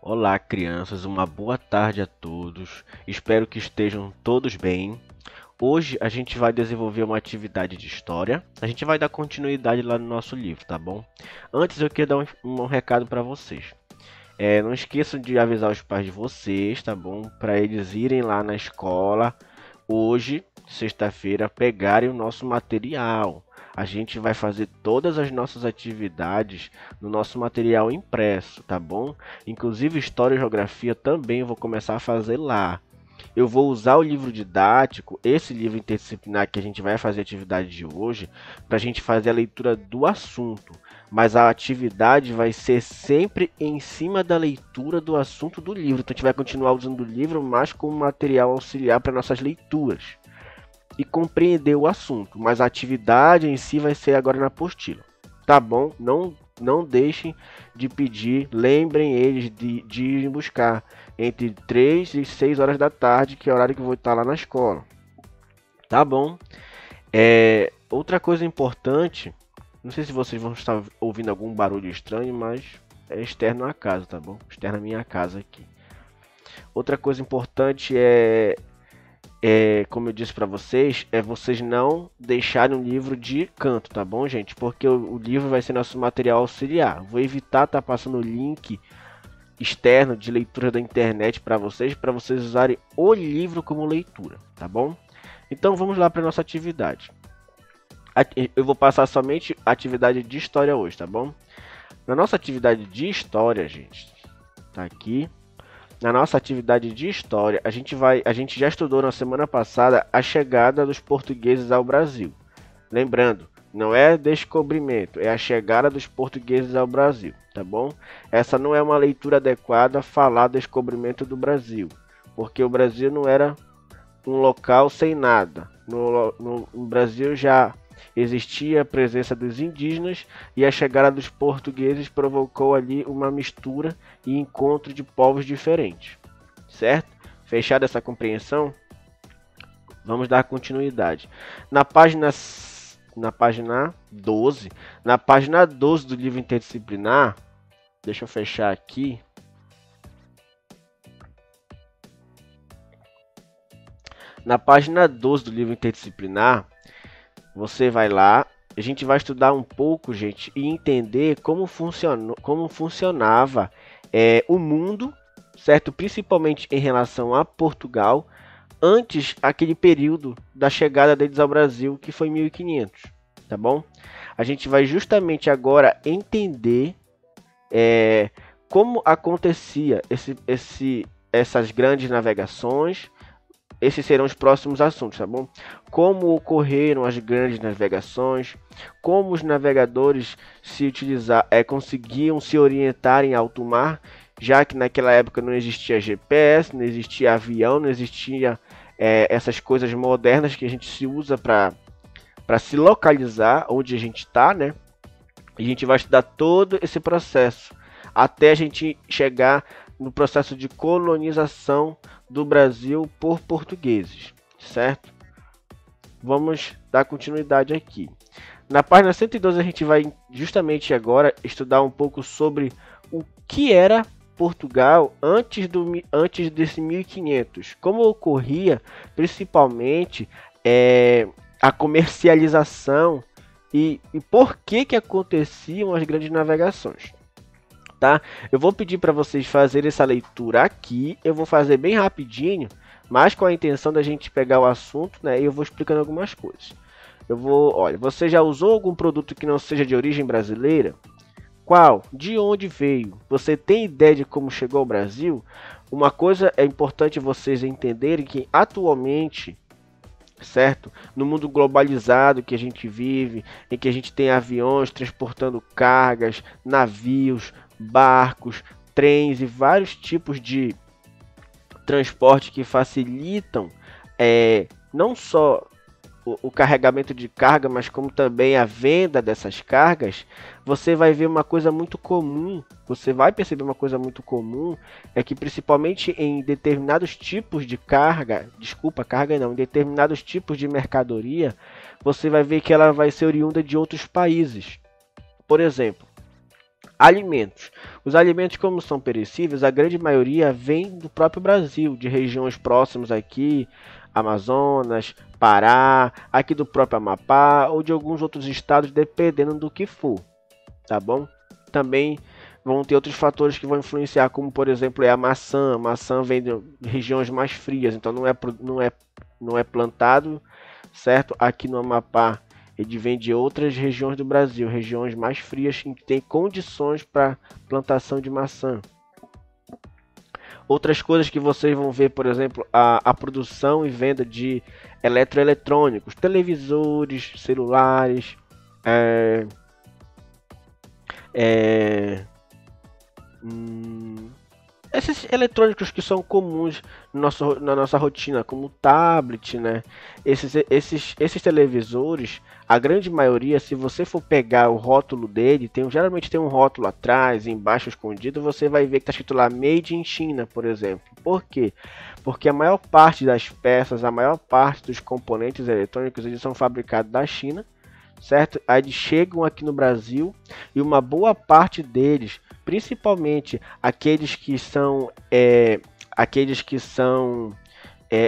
Olá, crianças, uma boa tarde a todos. Espero que estejam todos bem. Hoje a gente vai desenvolver uma atividade de história. A gente vai dar continuidade lá no nosso livro, tá bom? Antes eu queria dar um recado para vocês. Não esqueçam de avisar os pais de vocês, tá bom? Para eles irem lá na escola hoje, sexta-feira, pegarem o nosso material. A gente vai fazer todas as nossas atividades no nosso material impresso, tá bom? Inclusive História e Geografia também eu vou começar a fazer lá. Eu vou usar o livro didático, esse livro interdisciplinar que a gente vai fazer a atividade de hoje, para a gente fazer a leitura do assunto. Mas a atividade vai ser sempre em cima da leitura do assunto do livro. Então a gente vai continuar usando o livro, mas como material auxiliar para nossas leituras e compreender o assunto, mas a atividade em si vai ser agora na apostila. Tá bom? Não deixem de pedir, lembrem eles de ir buscar entre 3 e 6 horas da tarde, que é o horário que eu vou estar lá na escola. Tá bom? Outra coisa importante, não sei se vocês vão estar ouvindo algum barulho estranho, mas é externo à casa, tá bom? Externo à minha casa aqui. Outra coisa importante como eu disse para vocês, vocês não deixarem o livro de canto, tá bom, gente? Porque o livro vai ser nosso material auxiliar. Vou evitar estar passando o link externo de leitura da internet para vocês usarem o livro como leitura, tá bom? Então vamos lá para nossa atividade. Eu vou passar somente a atividade de história hoje, tá bom? Na nossa atividade de história, gente, tá aqui. Na nossa atividade de história, a gente já estudou na semana passada a chegada dos portugueses ao Brasil. Lembrando, não é descobrimento, é a chegada dos portugueses ao Brasil, tá bom? Essa não é uma leitura adequada a falar descobrimento do Brasil, porque o Brasil não era um local sem nada. No Brasil já existia a presença dos indígenas e a chegada dos portugueses provocou ali uma mistura e encontro de povos diferentes, certo? Fechada essa compreensão, vamos dar continuidade. Na página 12, na página 12 do livro interdisciplinar, deixa eu fechar aqui. Na página 12 do livro interdisciplinar, você vai lá, a gente vai estudar um pouco, gente, e entender como funcionava o mundo, certo? Principalmente em relação a Portugal, antes aquele período da chegada deles ao Brasil, que foi 1500, tá bom? A gente vai justamente agora entender como acontecia essas grandes navegações. Esses serão os próximos assuntos, tá bom? Como ocorreram as grandes navegações, como os navegadores conseguiam se orientar em alto mar, já que naquela época não existia GPS, não existia avião, não existia essas coisas modernas que a gente se usa para se localizar onde a gente está, né? E a gente vai estudar todo esse processo até a gente chegar no processo de colonização do Brasil por portugueses, certo? Vamos dar continuidade aqui. Na página 112 a gente vai justamente agora estudar um pouco sobre o que era Portugal antes desse 1500, como ocorria principalmente a comercialização e por que aconteciam as grandes navegações. Tá? Eu vou pedir para vocês fazerem essa leitura aqui, eu vou fazer bem rapidinho, mas com a intenção da gente pegar o assunto, né? E eu vou explicando algumas coisas. Olha, você já usou algum produto que não seja de origem brasileira? Qual? De onde veio? Você tem ideia de como chegou ao Brasil? Uma coisa é importante vocês entenderem que atualmente, certo? No mundo globalizado que a gente vive, em que a gente tem aviões transportando cargas, navios, barcos, trens e vários tipos de transporte que facilitam não só o carregamento de carga, mas como também a venda dessas cargas, você vai ver uma coisa muito comum, você vai perceber uma coisa muito comum, é que principalmente em determinados tipos de em determinados tipos de mercadoria, você vai ver que ela vai ser oriunda de outros países. Por exemplo, Alimentos. Os alimentos, como são perecíveis, a grande maioria vem do próprio Brasil, de regiões próximas aqui, Amazonas, Pará, aqui do próprio Amapá ou de alguns outros estados, dependendo do que for, tá bom? Também vão ter outros fatores que vão influenciar, como por exemplo a maçã. A maçã vem de regiões mais frias, então não é plantado, certo? Aqui no Amapá. Ele vem de outras regiões do Brasil, regiões mais frias em que tem condições para plantação de maçã. Outras coisas que vocês vão ver, por exemplo, a produção e venda de eletroeletrônicos, televisores, celulares, esses eletrônicos que são comuns na nossa rotina, como o tablet, né? Esses televisores, a grande maioria, se você for pegar o rótulo dele, geralmente tem um rótulo atrás, embaixo escondido, você vai ver que está escrito lá Made in China, por exemplo. Por quê? Porque a maior parte das peças, a maior parte dos componentes eletrônicos, eles são fabricados da China, certo? Aí eles chegam aqui no Brasil e uma boa parte deles, principalmente aqueles que são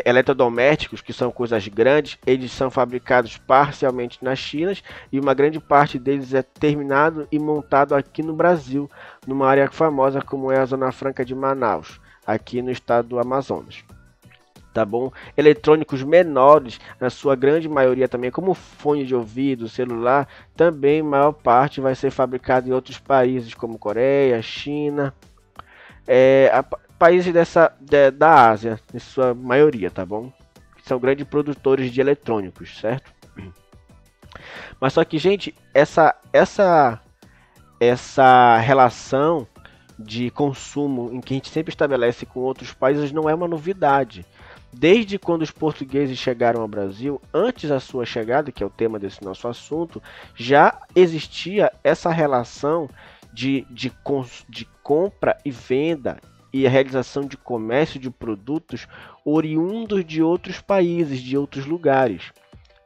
eletrodomésticos, que são coisas grandes, eles são fabricados parcialmente na China e uma grande parte deles é terminado e montado aqui no Brasil, numa área famosa como é a Zona Franca de Manaus, aqui no estado do Amazonas. Tá bom? Eletrônicos menores, na sua grande maioria também, como fone de ouvido, celular, também maior parte vai ser fabricado em outros países como Coreia, China, países da Ásia, em sua maioria, tá bom? São grandes produtores de eletrônicos, certo? Mas só que, gente, essa relação de consumo em que a gente sempre estabelece com outros países não é uma novidade. Desde quando os portugueses chegaram ao Brasil, antes da sua chegada, que é o tema desse nosso assunto, já existia essa relação de compra e venda e a realização de comércio de produtos oriundos de outros países, de outros lugares.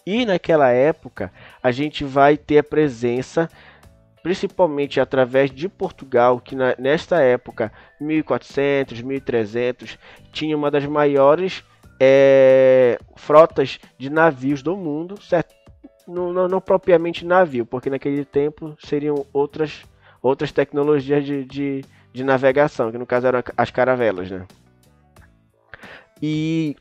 E naquela época, a gente vai ter a presença, principalmente através de Portugal, que nesta época, 1400, 1300, tinha uma das maiores frotas de navios do mundo, certo? Não propriamente navio, porque naquele tempo seriam outras tecnologias de navegação, que no caso eram as caravelas, né? E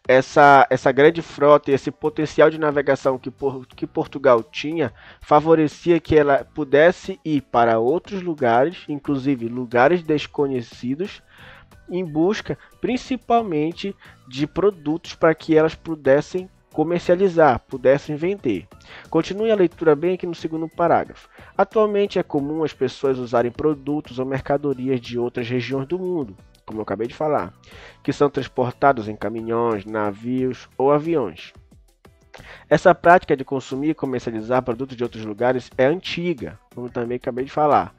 essa grande frota e esse potencial de navegação que Portugal tinha favorecia que ela pudesse ir para outros lugares, inclusive lugares desconhecidos, em busca principalmente de produtos para que elas pudessem comercializar, pudessem vender. Continue a leitura bem aqui no segundo parágrafo. Atualmente é comum as pessoas usarem produtos ou mercadorias de outras regiões do mundo, como eu acabei de falar, que são transportados em caminhões, navios ou aviões. Essa prática de consumir e comercializar produtos de outros lugares é antiga, como também acabei de falar.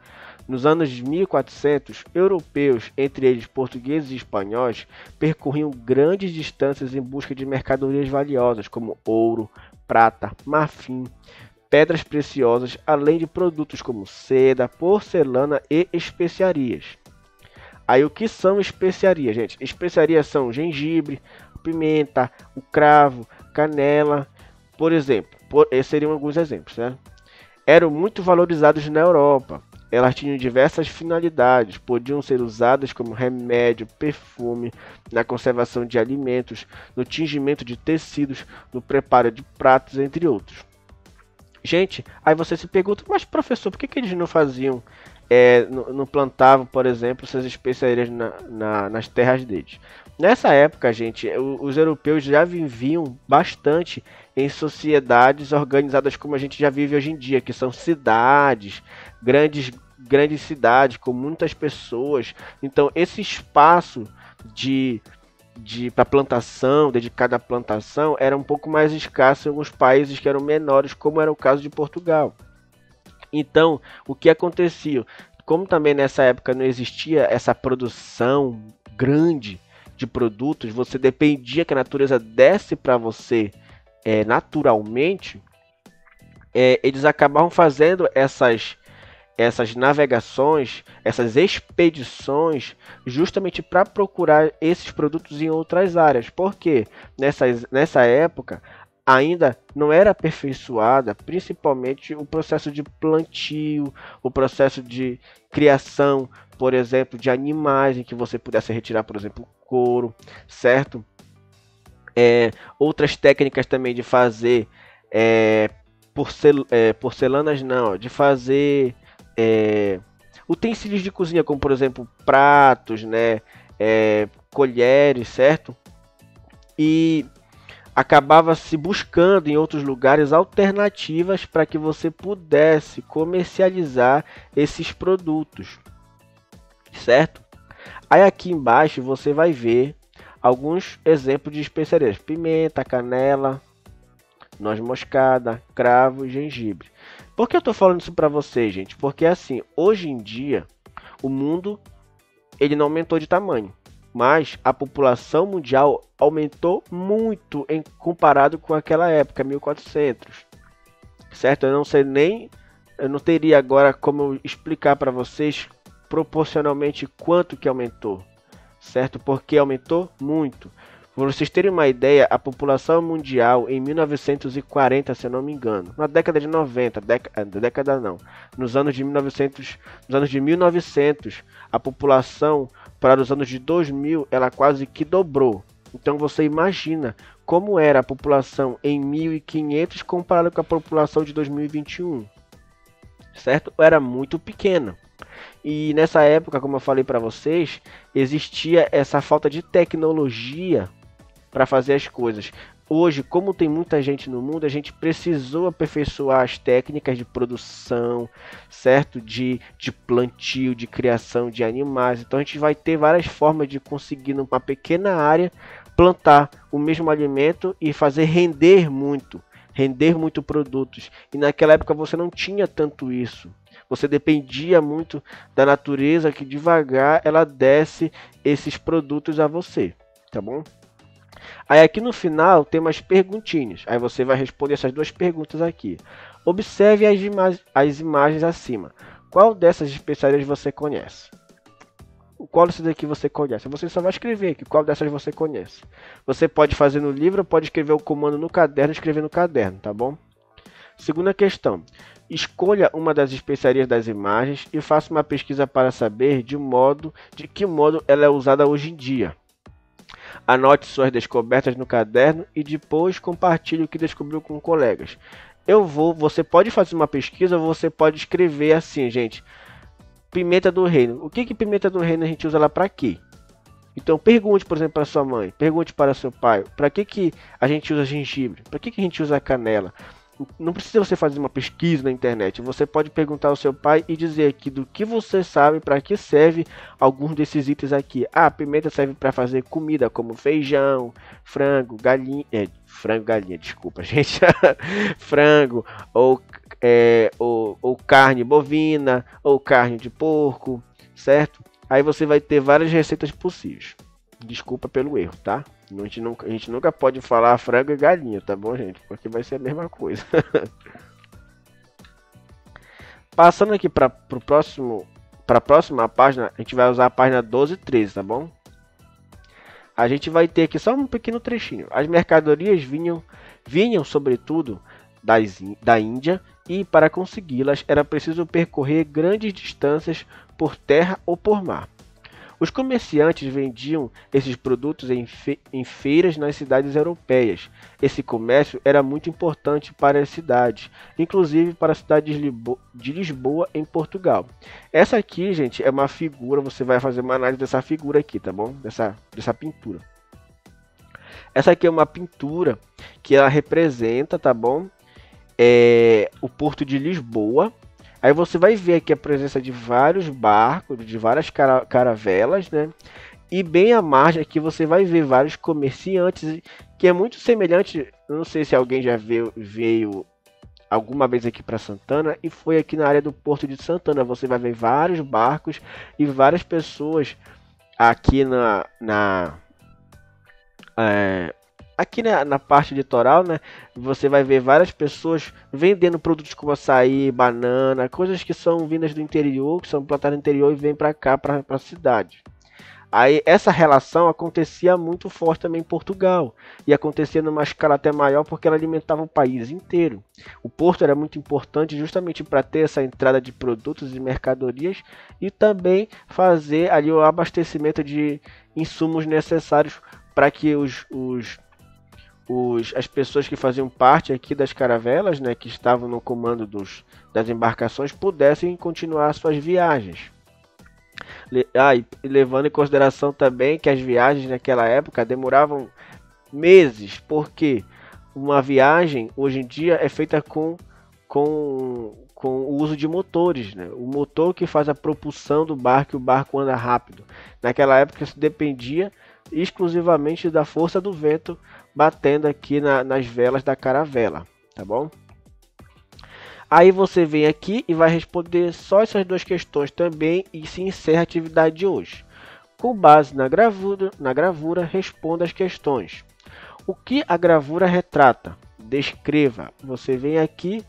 Nos anos 1400, europeus, entre eles portugueses e espanhóis, percorriam grandes distâncias em busca de mercadorias valiosas como ouro, prata, marfim, pedras preciosas, além de produtos como seda, porcelana e especiarias. Aí o que são especiarias, gente? Especiarias são gengibre, pimenta, o cravo, canela, por exemplo. Esses seriam alguns exemplos, né? Eram muito valorizados na Europa. Elas tinham diversas finalidades, podiam ser usadas como remédio, perfume, na conservação de alimentos, no tingimento de tecidos, no preparo de pratos, entre outros. Gente, aí você se pergunta, mas professor, por que eles não faziam, não plantavam, por exemplo, essas especiarias nas terras deles? Nessa época, gente, os europeus já viviam bastante em sociedades organizadas como a gente já vive hoje em dia, que são cidades, grandes cidades com muitas pessoas. Então, esse espaço para plantação, dedicado à plantação, era um pouco mais escasso em alguns países que eram menores, como era o caso de Portugal. Então, o que acontecia? Como também nessa época não existia essa produção grande de produtos, você dependia que a natureza desse para você naturalmente. eles acabavam fazendo essas navegações, essas expedições, justamente para procurar esses produtos em outras áreas. Porque nessa época ainda não era aperfeiçoada, principalmente o processo de plantio, o processo de criação, por exemplo, de animais em que você pudesse retirar, por exemplo, couro, certo? Outras técnicas também de fazer é, porcelanas não, de fazer utensílios de cozinha, como por exemplo pratos, né, colheres, certo? E acabava se buscando em outros lugares alternativas para que você pudesse comercializar esses produtos, certo? Aí aqui embaixo você vai ver alguns exemplos de especiarias: pimenta, canela, noz moscada, cravo e gengibre. Por que eu estou falando isso para vocês, gente? Porque assim, hoje em dia, o mundo ele não aumentou de tamanho, mas a população mundial aumentou muito em comparado com aquela época, 1400, certo? Eu não teria agora como explicar para vocês proporcionalmente quanto que aumentou, certo? Porque aumentou muito. Para vocês terem uma ideia, a população mundial em 1940, se eu não me engano, na década de 90, década não, nos anos de 1900, nos anos de 1900, a população para os anos de 2000, ela quase que dobrou. Então você imagina como era a população em 1500 comparado com a população de 2021, certo? Era muito pequena. E nessa época, como eu falei para vocês, existia essa falta de tecnologia para fazer as coisas. Hoje, como tem muita gente no mundo, a gente precisou aperfeiçoar as técnicas de produção, certo? De plantio, de criação de animais. Então a gente vai ter várias formas de conseguir numa pequena área plantar o mesmo alimento e fazer render muito produtos. E naquela época você não tinha tanto isso. Você dependia muito da natureza que devagar ela desse esses produtos a você, tá bom? Aí aqui no final tem umas perguntinhas. Aí você vai responder essas duas perguntas aqui. Observe as imagens acima. Qual dessas especiarias você conhece? Qual dessas aqui você conhece? Você só vai escrever aqui qual dessas você conhece. Você pode fazer no livro, pode escrever o comando no caderno e escrever no caderno, tá bom? Segunda questão. Escolha uma das especiarias das imagens e faça uma pesquisa para saber de que modo ela é usada hoje em dia. Anote suas descobertas no caderno e depois compartilhe o que descobriu com colegas. Você pode fazer uma pesquisa ou você pode escrever assim, gente. Pimenta do reino. O que pimenta do reino a gente usa lá para quê? Então pergunte, por exemplo, para sua mãe, pergunte para seu pai, para que a gente usa gengibre? Para que a gente usa canela? Não precisa você fazer uma pesquisa na internet. Você pode perguntar ao seu pai e dizer aqui do que você sabe, para que serve alguns desses itens aqui. Ah, a pimenta serve para fazer comida como feijão, frango, galinha, galinha, desculpa, gente, frango ou carne bovina ou carne de porco, certo? Aí você vai ter várias receitas possíveis. Desculpa pelo erro, tá? A gente nunca pode falar frango e galinha, tá bom, gente? Porque vai ser a mesma coisa. Passando aqui para a próxima página, a gente vai usar a página 12 e 13, tá bom? A gente vai ter aqui só um pequeno trechinho. As mercadorias vinham sobretudo da Índia e para consegui-las era preciso percorrer grandes distâncias por terra ou por mar. Os comerciantes vendiam esses produtos em feiras nas cidades europeias. Esse comércio era muito importante para as cidades, inclusive para a cidade de Lisboa, em Portugal. Essa aqui, gente, é uma figura, você vai fazer uma análise dessa figura aqui, tá bom? Dessa pintura. Essa aqui é uma pintura que ela representa, tá bom? O Porto de Lisboa. Aí você vai ver aqui a presença de vários barcos, de várias caravelas, né? E bem à margem aqui você vai ver vários comerciantes, que é muito semelhante, não sei se alguém já veio alguma vez aqui para Santana e foi aqui na área do Porto de Santana. Você vai ver vários barcos e várias pessoas aqui Aqui na parte litoral, né, você vai ver várias pessoas vendendo produtos como açaí, banana, coisas que são vindas do interior, que são plantadas no interior e vêm para cá, para a cidade. Aí essa relação acontecia muito forte também em Portugal e acontecia numa escala até maior porque ela alimentava o país inteiro. O porto era muito importante justamente para ter essa entrada de produtos e mercadorias e também fazer ali o abastecimento de insumos necessários para que as pessoas que faziam parte aqui das caravelas, né, que estavam no comando das embarcações, pudessem continuar suas viagens. E levando em consideração também que as viagens naquela época demoravam meses, porque uma viagem hoje em dia é feita com o uso de motores, né? O motor que faz a propulsão do barco e o barco anda rápido. Naquela época isso dependia exclusivamente da força do vento batendo aqui nas velas da caravela, tá bom? Aí você vem aqui e vai responder só essas duas questões também e se encerra a atividade de hoje. Com base na gravura, responda as questões. O que a gravura retrata? Descreva. Você vem aqui,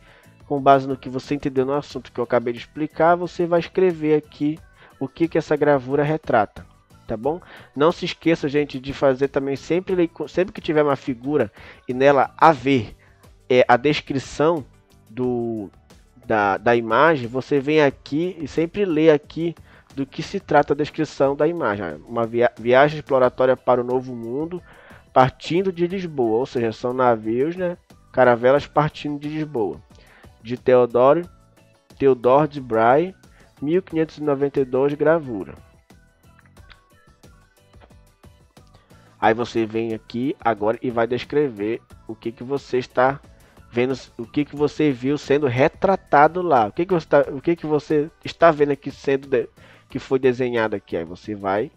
com base no que você entendeu no assunto que eu acabei de explicar, você vai escrever aqui o que essa gravura retrata. Tá bom? Não se esqueça, gente, de fazer também sempre que tiver uma figura e nela haver a descrição da imagem, você vem aqui e sempre lê aqui do que se trata a descrição da imagem. Uma viagem exploratória para o Novo Mundo, partindo de Lisboa, ou seja, são navios, né, caravelas partindo de Lisboa. De Theodore de Bry, 1592, gravura. Aí você vem aqui agora e vai descrever o que você está vendo, o que você viu sendo retratado lá. O que você está vendo aqui que foi desenhado aqui. Aí você vai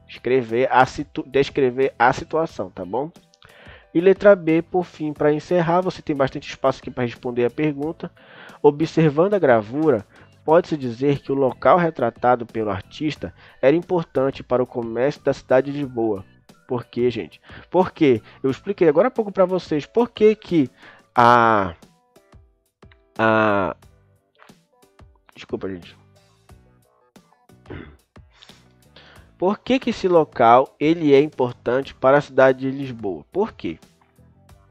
descrever a situação, tá bom? E letra B, por fim, para encerrar, você tem bastante espaço aqui para responder a pergunta. Observando a gravura, pode-se dizer que o local retratado pelo artista era importante para o comércio da cidade de Lisboa. Por quê, gente? Porque eu expliquei agora há pouco para vocês por que desculpa, gente. Por que esse local ele é importante para a cidade de Lisboa? Por quê?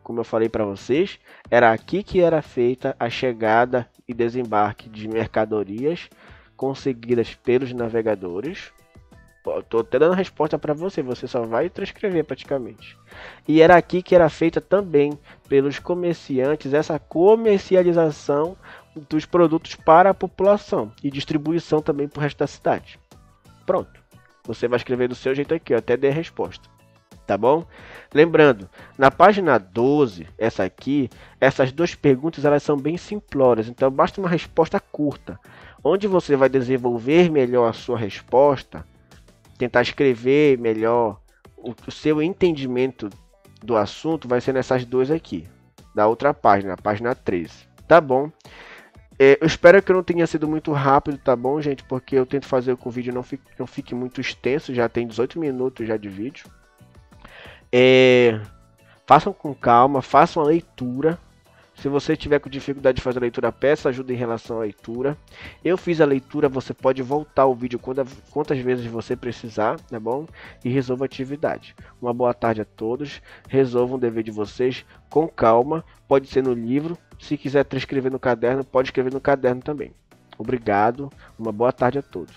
Como eu falei para vocês, era aqui que era feita a chegada e desembarque de mercadorias conseguidas pelos navegadores. Estou até dando a resposta para você só vai transcrever praticamente. E era aqui que era feita também pelos comerciantes essa comercialização dos produtos para a população e distribuição também para o resto da cidade. Pronto. Você vai escrever do seu jeito aqui, eu até dei a resposta. Tá bom? Lembrando, na página 12, essas duas perguntas elas são bem simplórias, então basta uma resposta curta. Onde você vai desenvolver melhor a sua resposta, tentar escrever melhor o seu entendimento do assunto, vai ser nessas duas aqui, da outra página, a página 13. Tá bom? Eu espero que eu não tenha sido muito rápido, tá bom, gente? Porque eu tento fazer com que o vídeo não fique muito extenso, já tem 18 minutos já de vídeo. Façam com calma, façam a leitura. Se você tiver com dificuldade de fazer a leitura, peça ajuda em relação à leitura. Eu fiz a leitura, você pode voltar o vídeo quantas vezes você precisar, tá bom? E resolva a atividade. Uma boa tarde a todos. Resolvam o dever de vocês com calma. Pode ser no livro. Se quiser escrever no caderno, pode escrever no caderno também. Obrigado. Uma boa tarde a todos.